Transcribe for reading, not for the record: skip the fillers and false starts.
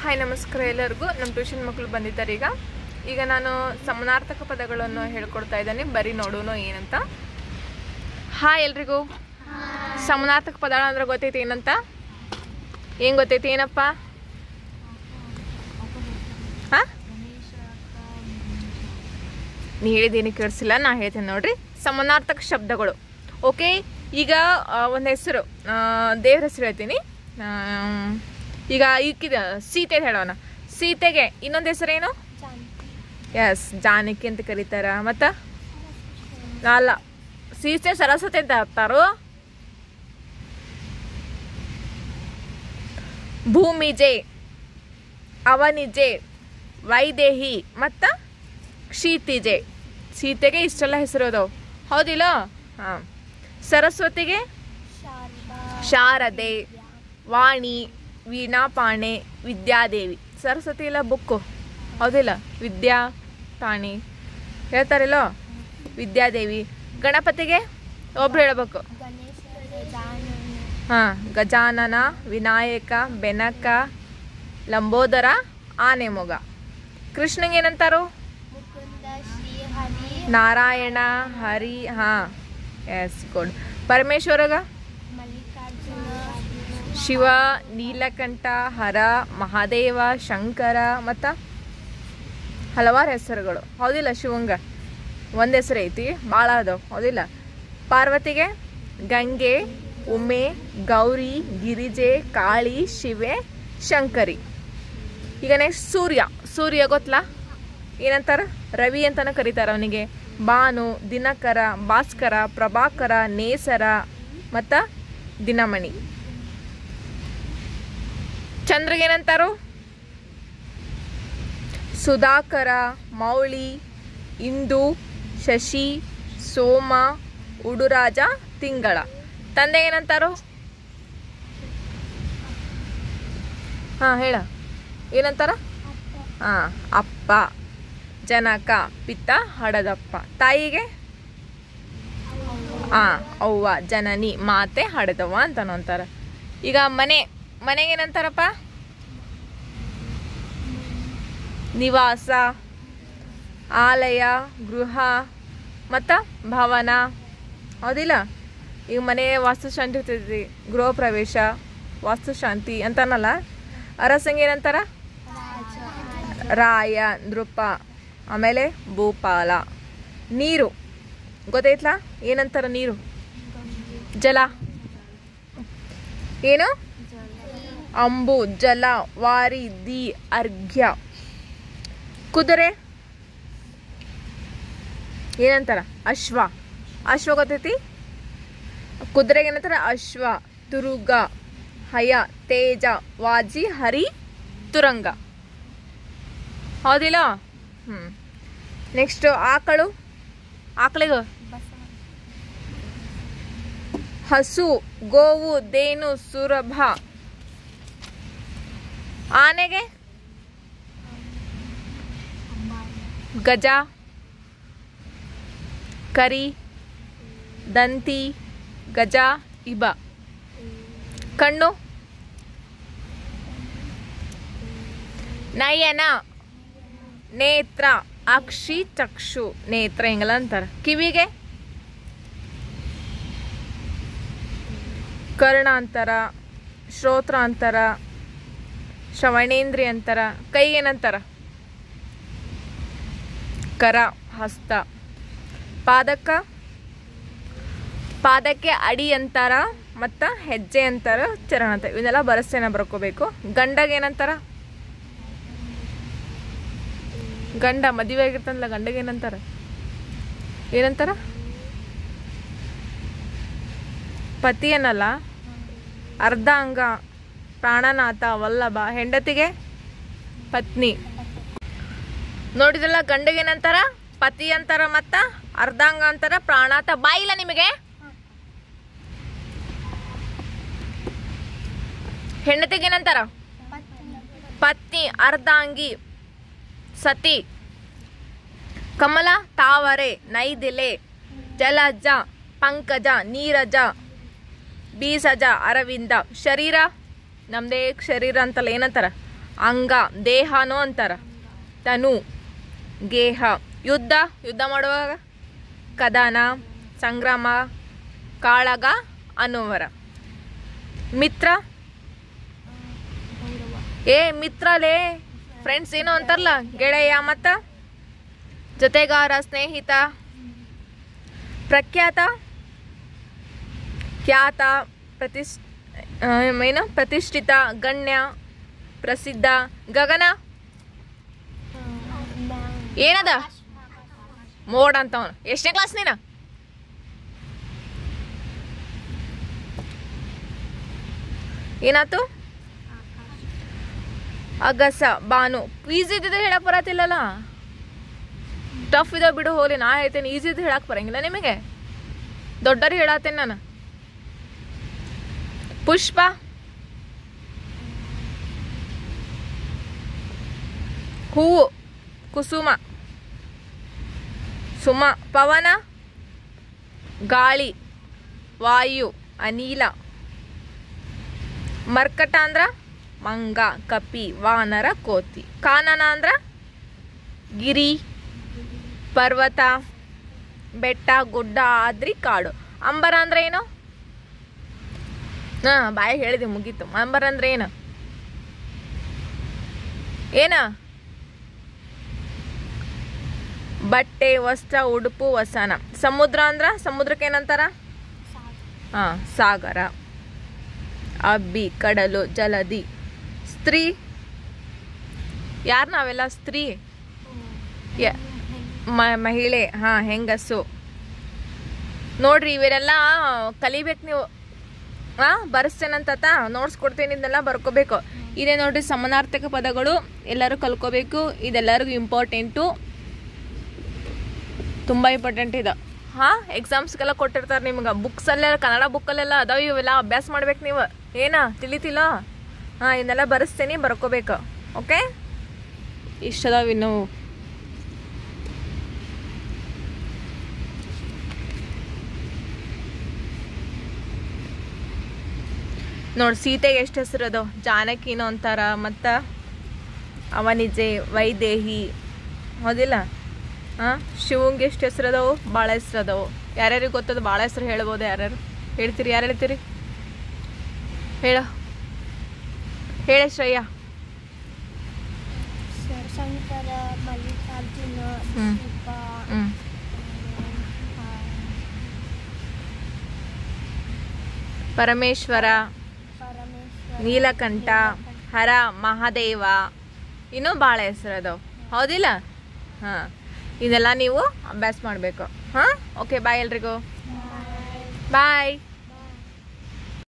Hi ನಮಸ್ಕಾರ ಎಲ್ಲರಿಗೂ. ನಮ್ಮ ಟ್ಯೂಷನ್ ಮಕ್ಕಳು ಬಂದಿದ್ದಾರೆ. ಈಗ ನಾನು ಸಮಾನಾರ್ಥಕ ಪದಗಳನ್ನು ಹೇಳ್ಕೊಡ್ತಾ ಇದ್ದೇನೆ. ಬರೀ ನೋಡೋಣ ಏನಂತ. ಹಾಯ್ ಎಲ್ರಿಗೂ. ಸಮಾನಾರ್ಥಕ ಪದ ಅಂದ್ರೆ ಗೊತ್ತೈತಿ ಏನಂತ? ಏನು ಗೊತ್ತೈತಿ? ಏನಪ್ಪ? ಹಾಂ, ನೀ ಹೇಳಿದೇನು ಕೇಳಿಸಿಲ್ಲ, ನಾ ಹೇಳ್ತೇನೆ ನೋಡ್ರಿ. ಸಮಾನಾರ್ಥಕ ಶಬ್ದಗಳು. ಓಕೆ, ಈಗ ಒಂದು ಹೆಸರು, ದೇವ್ರ ಹೆಸರು ಹೇಳ್ತೀನಿ. ಈಗ ಈಕಿದ ಸೀತೆ ಹೇಳೋಣ. ಸೀತೆಗೆ ಇನ್ನೊಂದು ಹೆಸರೇನು? ಎಸ್, ಜಾನಕಿ ಅಂತ ಕರೀತಾರ. ಮತ್ತ ಅಲ್ಲ, ಸೀತೆ ಸರಸ್ವತಿ ಅಂತ ಹೇಳ್ತಾರೋ. ಭೂಮಿಜೆ, ಅವನಿಜೆ, ವೈದೇಹಿ ಮತ್ತ ಕ್ಷಿತಿಜೆ. ಸೀತೆಗೆ ಇಷ್ಟೆಲ್ಲ ಹೆಸರು ಅದಾವ, ಹೌದಿಲ್ಲ? ಹಾಂ. ಸರಸ್ವತಿಗೆ ಶಾರದೆ, ವಾಣಿ, ವೀಣಾಪಾಣೆ, ವಿದ್ಯಾದೇವಿ. ಸರಸ್ವತಿ ಇಲ್ಲ ಬುಕ್ಕು, ಹೌದಿಲ್ಲ? ವಿದ್ಯಾ ಪಾಣಿ ಹೇಳ್ತಾರಿಲ್ಲೋ, ವಿದ್ಯಾದೇವಿ. ಗಣಪತಿಗೆ ಒಬ್ರು ಹೇಳ್ಬೇಕು. ಹಾಂ, ಗಜಾನನ, ವಿನಾಯಕ, ಬೆನಕ, ಲಂಬೋದರ, ಆನೆಮೊಗ. ಕೃಷ್ಣಂಗೆ ಏನಂತಾರು? ನಾರಾಯಣ, ಹರಿ. ಹಾಂ, ಎಸ್, ಗುಡ್. ಪರಮೇಶ್ವರಗ ಶಿವ, ನೀಲಕಂಠ, ಹರ, ಮಹಾದೇವ, ಶಂಕರ ಮತ್ತು ಹಲವಾರು ಹೆಸರುಗಳು, ಹೌದಿಲ್ಲ? ಶಿವಂಗ ಒಂದು ಹೆಸರು ಐತಿ, ಭಾಳ ಅದಾವ, ಹೌದಿಲ್ಲ? ಪಾರ್ವತಿಗೆ ಗಂಗೆ, ಉಮೆ, ಗೌರಿ, ಗಿರಿಜೆ, ಕಾಳಿ, ಶಿವೆ, ಶಂಕರಿ. ಈಗ ನೆಕ್ಸ್ಟ್ ಸೂರ್ಯ. ಸೂರ್ಯ ಗೊತ್ತಲ್ಲ ಏನಂತಾರ? ರವಿ ಅಂತಲೂ ಕರೀತಾರೆ ಅವನಿಗೆ. ಭಾನು, ದಿನಕರ, ಭಾಸ್ಕರ, ಪ್ರಭಾಕರ, ನೇಸರ ಮತ್ತು ದಿನಮಣಿ. ಚಂದ್ರಗೇನಂತಾರು? ಸುಧಾಕರ, ಮೌಳಿ, ಇಂದು, ಶಶಿ, ಸೋಮ, ಉಡುರಾಜ, ತಿಂಗಳ. ತಂದೆ ಏನಂತಾರು? ಹಾಂ, ಹೇಳ. ಏನಂತಾರ? ಹಾಂ, ಅಪ್ಪ. ಜನಕ, ಪಿತ್ತ, ಹಡದಪ್ಪ. ತಾಯಿಗೆ ಹಾಂ, ಅವ್ವ, ಜನನಿ, ಮಾತೆ, ಹಡದವ್ವ ಅಂತನೂ ಅಂತಾರ. ಈಗ ಮನೆಗೇನಂತಾರಪ್ಪ? ನಿವಾಸ, ಆಲಯ, ಗೃಹ ಮತ್ತು ಭವನ, ಹೌದಿಲ್ಲ? ಈಗ ಮನೆ ವಾಸ್ತುಶಾಂತಿ ಇರ್ತೈತಿ, ಗೃಹ ಪ್ರವೇಶ, ವಾಸ್ತುಶಾಂತಿ ಅಂತಾನಲ್ಲ. ಅರಸಂಗೆ ಏನಂತಾರ? ರಾಯ, ನೃಪ, ಆಮೇಲೆ ಭೂಪಾಲ. ನೀರು ಗೊತ್ತೈತ್ಲಾ? ಏನಂತಾರ ನೀರು? ಜಲ. ಏನು? ಅಂಬು, ಜಲ, ವಾರಿ, ದಿ, ಅರ್ಘ್ಯ. ಕುದುರೆ ಏನಂತಾರ? ಅಶ್ವ. ಅಶ್ವ ಗೊತ್ತೈತಿ? ಕುದುರೆಗೆ ಏನಂತಾರ? ಅಶ್ವ. ತುರುಗ, ಹಯ, ತೇಜ, ವಾಜಿ, ಹರಿ, ತುರಂಗ, ಹೌದಿಲ್ಲ? ನೆಕ್ಸ್ಟ್ ಆಕಳು. ಆಕಳಿಗೆ ಹಸು, ಗೋವು, ದೇನು, ಸುರಭ. ಆನೆಗೆ ಗಜ, ಕರಿ, ದಂತಿ, ಗಜ, ಇಬ. ಕಣ್ಣು ನಯನ, ನೇತ್ರ, ಅಕ್ಷಿ, ಚಕ್ಷು, ನೇತ್ರ ಹಿಂಗಲ್ಲ ಅಂತಾರ. ಕಿವಿಗೆ ಕರ್ಣ ಅಂತಾರ, ಶ್ರೋತ್ರ ಅಂತಾರ, ಶ್ರವಣೇಂದ್ರಿಯ ಅಂತಾರ. ಕೈ ಏನಂತಾರ? ಕರ, ಹಸ್ತ. ಪಾದಕ್ಕೆ ಅಡಿ ಅಂತಾರ ಮತ್ತು ಹೆಜ್ಜೆ ಅಂತಾರ, ಚರಣ ಅಂತಾರ. ಇವನ್ನೆಲ್ಲ ಬರಸ್ತೇನೆ, ಬರ್ಕೋಬೇಕು. ಗಂಡಗೆ ಏನಂತಾರ? ಗಂಡ ಮದುವೆ ಆಗಿರ್ತಂದ್ಲ, ಗಂಡಗೆ ಏನಂತಾರ? ಪತಿ ಏನಲ್ಲ, ಅರ್ಧಾಂಗ, ಪ್ರಾಣನಾಥ, ವಲ್ಲಭ. ಹೆಂಡತಿಗೆ ಪತ್ನಿ. ನೋಡಿದಲ್ಲ, ಗಂಡಗೆ ಏನಂತಾರ? ಪತಿ ಅಂತಾರ ಮತ್ತ ಅರ್ಧಾಂಗ ಅಂತಾರ, ಪ್ರಾಣಾತ. ಬಾಯಿಲ್ಲ ನಿಮಗೆ? ಹೆಂಡತಿಗೆ ಏನಂತಾರ? ಪತ್ನಿ, ಅರ್ಧಾಂಗಿ, ಸತಿ. ಕಮಲ, ತಾವರೆ, ನೈದಿಲೆ, ಜಲಜ, ಪಂಕಜ, ನೀರಜ, ಬೀಸಜ, ಅರವಿಂದ. ಶರೀರ ನಮ್ದೇ ಶರೀರ ಅಂತಲ್ಲ, ಏನಂತಾರ? ಅಂಗ ದೇಹನೂ ಅಂತಾರ. ತನು ಗೇಹ. ಯುದ್ಧ ಯುದ್ಧ ಮಾಡುವಾಗ ಕದನ ಸಂಗ್ರಾಮ ಕಾಳಗ ಅನುವರ. ಮಿತ್ರ ಮಿತ್ರಲೇ ಫ್ರೆಂಡ್ಸ್ ಏನೋ ಅಂತಾರಲ್ಲ ಗೆಳೆಯ ಮತ್ತ ಜೊತೆಗಾರ ಸ್ನೇಹಿತ. ಪ್ರಖ್ಯಾತ ಖ್ಯಾತ ಪ್ರತಿಷ್ಠಿತ ಗಣ್ಯ ಪ್ರಸಿದ್ಧ. ಗಗನ ಏನದ ಮೋಡ್ ಅಂತವನು. ಎಷ್ಟನೇ ಕ್ಲಾಸ್ ನೀನ? ಏನಾಯ್ತು? ಅಗಸ ಬಾನು. ಈಸಿ ಇದ್ದಿದ್ರೆ ಹೇಳಕ್ ಬರತ್ತಿಲ್ಲಲ್ಲ. ಟಫ್ ಇದಾವ ಬಿಡು ಹೋಲಿ. ನಾ ಹೇಳ್ತೇನೆ ಈಸಿ ಇದ್ದು ಹೇಳಕ್ ಬರಂಗಿಲ್ಲ ನಿಮಗೆ. ದೊಡ್ಡರು ಹೇಳತ್ತೇನೆ ನಾನು. ಪುಷ್ಪ ಹೂವು ಕುಸುಮ ಸುಮ. ಪವನ ಗಾಳಿ ವಾಯು ಅನಿಲ. ಮರ್ಕಟ ಅಂದ್ರ ಮಂಗ ಕಪಿ ವಾನರ ಕೋತಿ. ಕಾನನ ಅಂದ್ರ ಗಿರಿ ಪರ್ವತ ಬೆಟ್ಟ ಗುಡ್ಡ ಆದ್ರಿ ಕಾಡು. ಅಂಬರ ಅಂದ್ರೆ ಏನು? ಬಾಯಿ ಹೇಳಿದೆ ಮುಗೀತು. ಅಂಬರ ಅಂದ್ರೆ ಏನು? ಏನ? ಬಟ್ಟೆ ವಸ್ತ್ರ ಉಡುಪು ವಸನ. ಸಮುದ್ರ ಅಂದ್ರ ಸಮುದ್ರಕ್ಕೆ ಏನಂತಾರ? ಸಾಗರ. ಅಬ್ಬಿ ಕಡಲು ಜಲದಿ. ಸ್ತ್ರೀ ಯಾರು ನಾವೆಲ್ಲ? ಸ್ತ್ರೀ ಮಹಿಳೆ. ಹೆಂಗಸು. ನೋಡ್ರಿ ಇವೆಲ್ಲ ಕಲಿಬೇಕು ನೀವು. ಬರ್ಸ್ತೇನಂತ ನೋಟ್ಸ್ ಕೊಡ್ತೇನೆ. ಇದೆಲ್ಲ ಬರ್ಕೋಬೇಕು. ಇದೇ ನೋಡ್ರಿ ಸಮಾನಾರ್ಥಕ ಪದಗಳು ಎಲ್ಲರೂ ಕಲ್ಕೋಬೇಕು. ಇದೆಲ್ಲರಿಗೂ ಇಂಪಾರ್ಟೆಂಟು, ತುಂಬ ಇಂಪಾರ್ಟೆಂಟ್ ಇದೆ. ಎಕ್ಸಾಮ್ಸ್ಗೆಲ್ಲ ಕೊಟ್ಟಿರ್ತಾರೆ ನಿಮ್ಗೆ. ಬುಕ್ಸಲ್ಲೆಲ್ಲ ಕನ್ನಡ ಬುಕ್ಕಲ್ಲೆಲ್ಲ ಅದಾವ. ಇವೆಲ್ಲ ಅಭ್ಯಾಸ ಮಾಡ್ಬೇಕು ನೀವು. ತಿಳಿತಿಲ್ಲ? ಇದನ್ನೆಲ್ಲ ಬರೆಸ್ತೇನೆ, ಬರ್ಕೋಬೇಕು. ಓಕೆ, ಇಷ್ಟದಾವ ಇನ್ನು. ನೋಡಿ ಸೀತೆಗೆ ಎಷ್ಟು ಹೆಸರು ಅದಾವ? ಜಾನಕಿನೋ ಅಂತಾರ, ಮತ್ತು ಅವನಿಜೆ ವೈದೇಹಿ. ಹೌದಿಲ್ಲ? ಶಿವಂಗೆ ಎಷ್ಟು ಹೆಸರು ಅದಾವು? ಭಾಳ ಹೆಸರು ಅದಾವು. ಯಾರ್ಯಾರಿಗೆ ಗೊತ್ತದ? ಭಾಳ ಹೆಸರು ಹೇಳ್ಬೋದು. ಯಾರ್ಯಾರು ಹೇಳ್ತೀರಿ? ಯಾರು ಹೇಳ್ತೀರಿ? ಹೇಳ ಶ್ರೇಯ. ಶಂಕರ ಮಲ್ಲಿಕಾರ್ಜುನ ಪರಮೇಶ್ವರ ನೀಲಕಂಠ ಹರ ಮಹಾದೇವ. ಇನ್ನೂ ಭಾಳ ಹೆಸರು ಅದಾವ. ಹೌದಿಲ್ಲ? ಇದೆಲ್ಲ ನೀವು ಅಭ್ಯಾಸ ಮಾಡಬೇಕು. ಓಕೆ, ಬಾಯ್ ಎಲ್ರಿಗೂ. ಬಾಯ್.